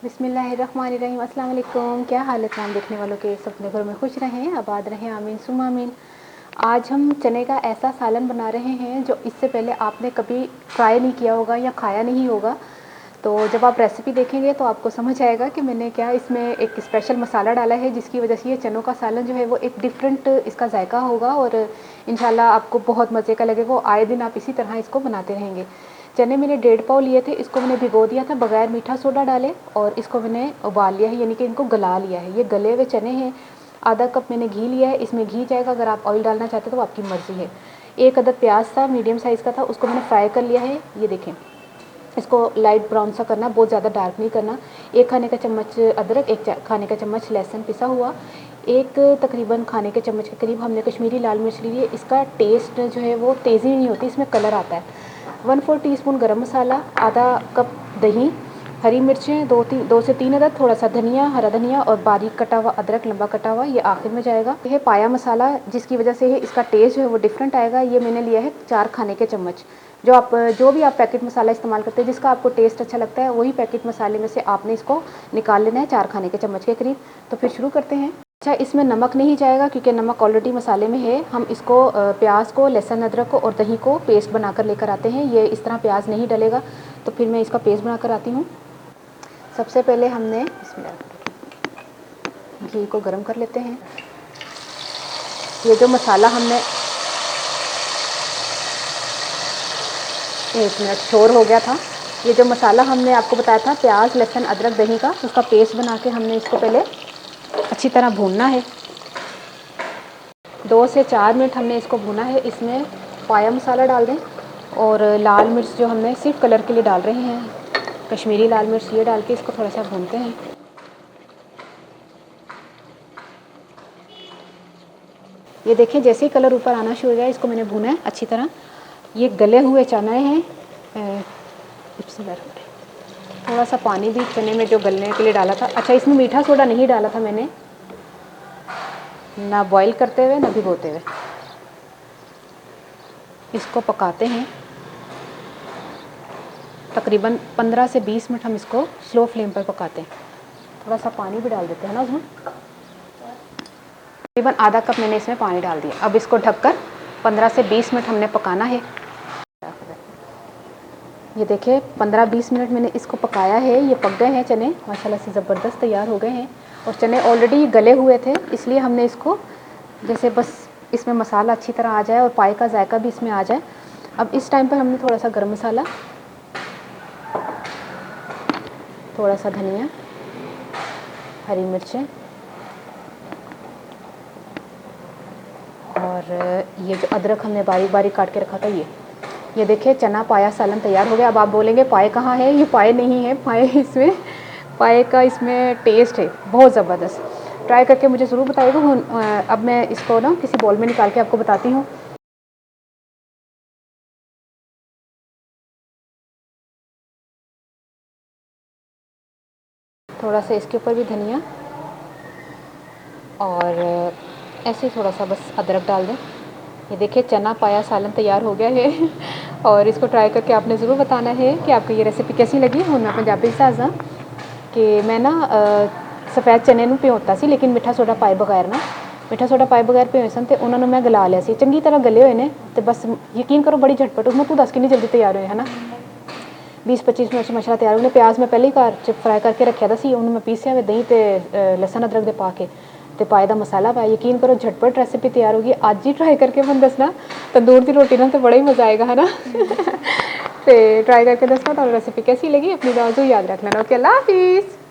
बिस्मिल्लाहिर्रहमानिर्रहीम। अस्सलाम वालेकुम। क्या हाल है तमाम देखने वालों के, सब अपने घर में खुश रहें, आबाद रहें, आमीन सुम्मा आमीन। आज हम चने का ऐसा सालन बना रहे हैं जो इससे पहले आपने कभी ट्राई नहीं किया होगा या खाया नहीं होगा। तो जब आप रेसिपी देखेंगे तो आपको समझ आएगा कि मैंने क्या इसमें एक स्पेशल मसाला डाला है जिसकी वजह से ये चनों का सालन जो है वो एक डिफरेंट इसका जायका होगा और इंशाल्लाह आपको बहुत मज़े का लगेगा। आए दिन आप इसी तरह इसको बनाते रहेंगे। चने मैंने 1.5 पाव लिए थे, इसको मैंने भिगो दिया था बगैर मीठा सोडा डाले और इसको मैंने उबाल लिया है, यानी कि इनको गला लिया है। ये गले हुए चने हैं। आधा कप मैंने घी लिया है, इसमें घी जाएगा, अगर आप ऑयल डालना चाहते तो आपकी मर्ज़ी है। एक अदद प्याज था, मीडियम साइज़ का था, उसको मैंने फ्राई कर लिया है। ये देखें, इसको लाइट ब्राउन सा करना, बहुत ज़्यादा डार्क नहीं करना। 1 खाने का चम्मच अदरक, 1 खाने का चम्मच लहसुन पिसा हुआ, एक तकरीबन खाने के चम्मच के करीब हमने कश्मीरी लाल मिर्च ली है। इसका टेस्ट जो है वो तेज़ी नहीं होती, इसमें कलर आता है। 1/4 टीस्पून गरम मसाला, आधा कप दही, हरी मिर्चें 2 से 3 अदद, थोड़ा सा धनिया, हरा धनिया और बारीक कटा हुआ अदरक लंबा कटा हुआ, ये आखिर में जाएगा। यह पाया मसाला जिसकी वजह से इसका टेस्ट जो है वो डिफरेंट आएगा। ये मैंने लिया है 4 खाने के चम्मच। जो भी आप पैकेट मसाला इस्तेमाल करते हैं, जिसका आपको टेस्ट अच्छा लगता है, वही पैकेट मसाले में से आपने इसको निकाल लेना है 4 खाने के चम्मच के करीब। तो फिर शुरू करते हैं। अच्छा, इसमें नमक नहीं जाएगा क्योंकि नमक ऑलरेडी मसाले में है। हम इसको प्याज को, लहसुन अदरक को और दही को पेस्ट बनाकर लेकर आते हैं। ये इस तरह प्याज नहीं डलेगा, तो फिर मैं इसका पेस्ट बनाकर आती हूँ। सबसे पहले हमने घी को गर्म कर लेते हैं। ये जो मसाला हमने, 1 मिनट शोर हो गया था। ये जो मसाला हमने आपको बताया था प्याज लहसुन अदरक दही का, उसका पेस्ट बना के हमने इसको पहले अच्छी तरह भूनना है। 2 से 4 मिनट हमने इसको भूना है। इसमें पाया मसाला डाल दें और लाल मिर्च जो हमने सिर्फ कलर के लिए डाल रहे हैं, कश्मीरी लाल मिर्च, ये डाल के इसको थोड़ा सा भूनते हैं। ये देखें, जैसे ही कलर ऊपर आना शुरू हो जाए, इसको मैंने भूना है अच्छी तरह। ये गले हुए चने हैं। थोड़ा सा पानी भी चने में जो गलने के लिए डाला था। अच्छा, इसमें मीठा सोडा नहीं डाला था मैंने, ना बॉईल करते हुए ना भिगोते हुए। इसको पकाते हैं तकरीबन 15 से 20 मिनट। हम इसको स्लो फ्लेम पर पकाते हैं। थोड़ा सा पानी भी डाल देते हैं ना उसमें, तकरीबन आधा कप मैंने इसमें पानी डाल दिया। अब इसको ढककर 15 से 20 मिनट हमने पकाना है। ये देखिए 15-20 मिनट मैंने इसको पकाया है। ये पक गए हैं चने, माशाल्लाह से ज़बरदस्त तैयार हो गए हैं। और चने ऑलरेडी गले हुए थे, इसलिए हमने इसको जैसे बस इसमें मसाला अच्छी तरह आ जाए और पाए का जायका भी इसमें आ जाए। अब इस टाइम पर हमने थोड़ा सा गरम मसाला, थोड़ा सा धनिया, हरी मिर्चें और ये जो अदरक हमने बारीक बारीक काट के रखा था, ये देखिए चना पाया सालन तैयार हो गया। अब आप बोलेंगे पाए कहाँ है? ये पाए नहीं है, पाए इसमें, पाए का इसमें टेस्ट है बहुत ज़बरदस्त। ट्राई करके मुझे ज़रूर बताइएगा। अब मैं इसको ना किसी बॉल में निकाल के आपको बताती हूँ। थोड़ा सा इसके ऊपर भी धनिया और ऐसे थोड़ा सा बस अदरक डाल दें। ये देखिए चना पाया सालन तैयार हो गया है। और इसको ट्राई करके आपने ज़रूर बताना है कि आपको ये रेसिपी कैसी लगी। हूँ मैं पंजाबी साजा कि मैं ना सफ़ेद चने ਨੂੰ ਭਿਓਤਾ ਸੀ, लेकिन मिठा सोडा पाए बगैर ना, मिठा सोडा पाए बगैर ਭਿਓਏ ਸਨ ਤੇ ਉਹਨਾਂ ਨੂੰ मैं गला लिया ਸੀ। ਚੰਗੀ तरह गले हुए ने तो बस यकीन करो बड़ी झटपट। उसमें तू 10 कितनी जल्दी तैयार हुए है ना, 20-25 मिनट मसाला तैयार होने। प्याज मैं पहले ही घर च फ्राई करके रखा था सी, उन्होंने मैं पीसिया हुए दही ते लहसुन अदरक दे पा के ਤੇ ਪਾਏ ਦਾ ਮਸਾਲਾ ਪਾਇਆ। ਯਕੀਨ ਕਰੋ ਝਟਪਟ ਰੈਸਿਪੀ ਤਿਆਰ ਹੋ ਗਈ। ਅੱਜ ਹੀ ਟਰਾਈ ਕਰਕੇ ਮੈਨੂੰ ਦੱਸਣਾ, ਤੰਦੂਰ ਦੀ ਰੋਟੀ ਨਾਲ ਤਾਂ ਬੜਾ ਹੀ ਮਜ਼ਾ ਆਏਗਾ ਹੈ ਨਾ। ਤੇ ਟਰਾਈ ਕਰਕੇ ਦੱਸਣਾ ਤੁਹਾਨੂੰ ਰੈਸਿਪੀ कैसी लगी। अपनी दुआ याद रख लेना। ओके, अल्लाह हाफिज़।